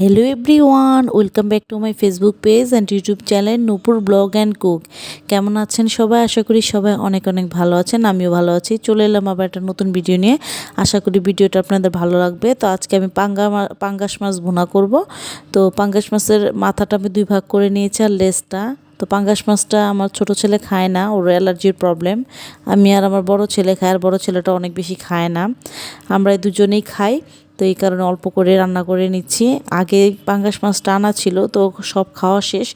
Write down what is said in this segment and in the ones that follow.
Hello everyone, welcome back to my Facebook page and YouTube channel Nupur blog and cook. কেমন আছেন সবাই? আশা করি সবাই অনেক অনেক ভালো আছেন, আমিও ভালো আছি। চলে এলাম আবার একটা নতুন ভিডিও নিয়ে। আশা করি ভিডিওটা আপনাদের ভালো লাগবে। তো আজকে আমি পাঙ্গাস মাছ ভুনা করব। তো পাঙ্গাস মাছের মাথাটা আমি দুই ভাগ করে নিয়েছি আর লেজটা। তো পাঙ্গাস মাছটা আমার ছোট ছেলে খায় না, ওর অ্যালার্জির প্রবলেম। আমি আর আমার বড় ছেলে খাই, আর বড় ছেলেটা অনেক বেশি খায় না। আমরা এই দুজনেই খাই। তো এই কারণে অল্প করে রান্না করে নিচ্ছি। আগে পাঙ্গাস মাছটা আনা ছিল, তো সব খাওয়া শেষ,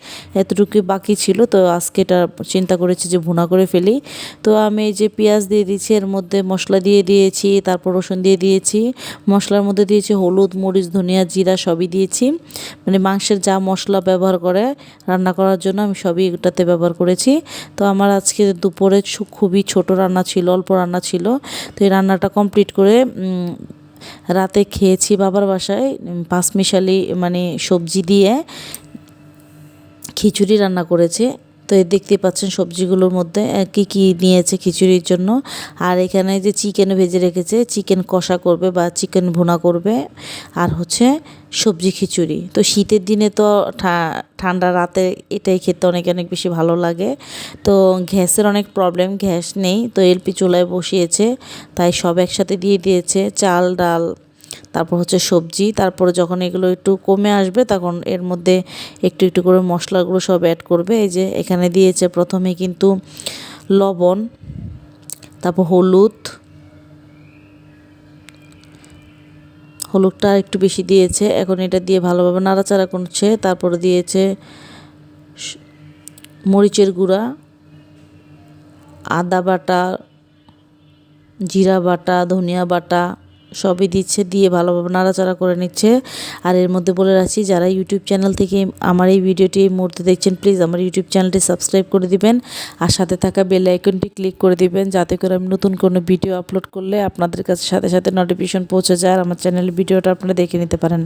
এতটুকুই বাকি ছিল। তো আজকে এটা চিন্তা করেছি যে ভুনা করে ফেলি। তো আমি এই যে পেঁয়াজ দিয়ে দিয়েছি, এর মধ্যে মশলা দিয়ে দিয়েছি, তারপর রসুন দিয়ে দিয়েছি। মশলার মধ্যে দিয়েছি হলুদ, মরিচ, ধনিয়া, জিরা সবই দিয়েছি। মানে মাংসের যা মশলা ব্যবহার করে রান্না করার জন্য আমি সবই এটাতে ব্যবহার করেছি। তো আমার আজকে দুপুরে খুবই ছোট রান্না ছিল, অল্প রান্না ছিল। তো এই রান্নাটা কমপ্লিট করে রাতে খেয়েছি বাবার বাসায়। পাঁচমিশালি মানে সবজি দিয়ে খিচুড়ি রান্না করেছে। তো এই দেখতে পাচ্ছেন সবজিগুলোর মধ্যে কী কী নিয়েছে খিচুড়ির জন্য। আর এখানে যে চিকেন ভেজে রেখেছে, চিকেন কষা করবে বা চিকেন ভুনা করবে। আর হচ্ছে সবজি খিচুড়ি। তো শীতের দিনে তো ঠান্ডা রাতে এটাই খেতে অনেক অনেক বেশি ভালো লাগে। তো গ্যাসের অনেক প্রবলেম, গ্যাস নেই, তো এলপি চুলায় বসিয়েছে, তাই সব একসাথে দিয়ে দিয়েছে, চাল ডাল তারপর হচ্ছে সবজি। তারপরে যখন এগুলো একটু কমে আসবে তখন এর মধ্যে একটু একটু করে মশলাগুলো সব অ্যাড করবে। এই যে এখানে দিয়েছে প্রথমে কিন্তু লবণ, তারপর হলুদটা একটু বেশি দিয়েছে। এখন এটা দিয়ে ভালোভাবে নাড়াচাড়া করছে। তারপরে দিয়েছে মরিচের গুঁড়া, আদা বাটা, জিরা বাটা, ধনিয়া বাটা সবই দিচ্ছে, দিয়ে ভালোভাবে নাড়াচাড়া করে নিচ্ছে। আর এর মধ্যে বলে রাখছি, যারা ইউটিউব চ্যানেল থেকে আমার এই ভিডিওটি এই মুহূর্তে দেখছেন, প্লিজ আমার ইউটিউব চ্যানেলটি সাবস্ক্রাইব করে দিবেন আর সাথে থাকা বেল আইকনটি ক্লিক করে দিবেন, যাতে করে আমি নতুন কোনো ভিডিও আপলোড করলে আপনাদের কাছে সাথে সাথে নোটিফিকেশন পৌঁছে যায় আর আমার চ্যানেলের ভিডিওটা আপনারা দেখে নিতে পারেন।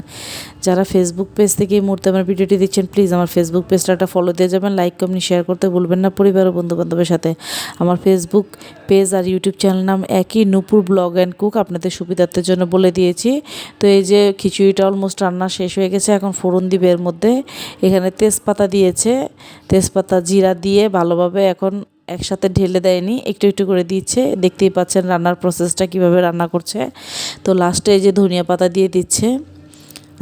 যারা ফেসবুক পেজ থেকে এই মুহূর্তে আমার ভিডিওটি দেখছেন, প্লিজ আমার ফেসবুক পেজটা একটা ফলো দিয়ে যাবেন, লাইক কমেন্ট শেয়ার করতে ভুলবেন না পরিবার ও বন্ধুবান্ধবের সাথে। আমার ফেসবুক পেজ আর ইউটিউব চ্যানেল নাম একই, নূপুর ব্লগ অ্যান্ড কুক, আপনাদের সুবিধার্থের জন্য বলে দিয়েছি। তো এই যে খিচুড়িটা অলমোস্ট রান্না শেষ হয়ে গেছে, এখন ফোড়ন দিবে এর মধ্যে। এখানে তেজপাতা দিয়েছে, তেজপাতা জিরা দিয়ে ভালোভাবে এখন একসাথে ঢেলে দেয়নি, একটু একটু করে দিচ্ছে। দেখতেই পাচ্ছেন রান্নার প্রসেসটা কিভাবে রান্না করছে। তো লাস্টে এই যে ধনিয়া পাতা দিয়ে দিচ্ছে।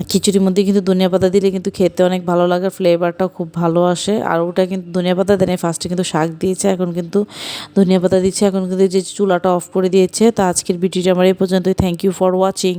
খিচুড়ির মধ্যে কিন্তু ধনিয়া পাতা দিলে কিন্তু খেতে অনেক ভালো লাগে, ফ্লেভারটাও খুব ভালো আসে। আর ওটা কিন্তু ধনিয়া পাতা দেয়, ফার্স্টে কিন্তু শাক দিয়েছে, এখন কিন্তু ধনিয়া পাতা দিচ্ছে। এখন কিন্তু যে চুলাটা অফ করে দিয়েছে। তো আজকের ভিডিওটা আমার এই পর্যন্তই। Thank you for watching.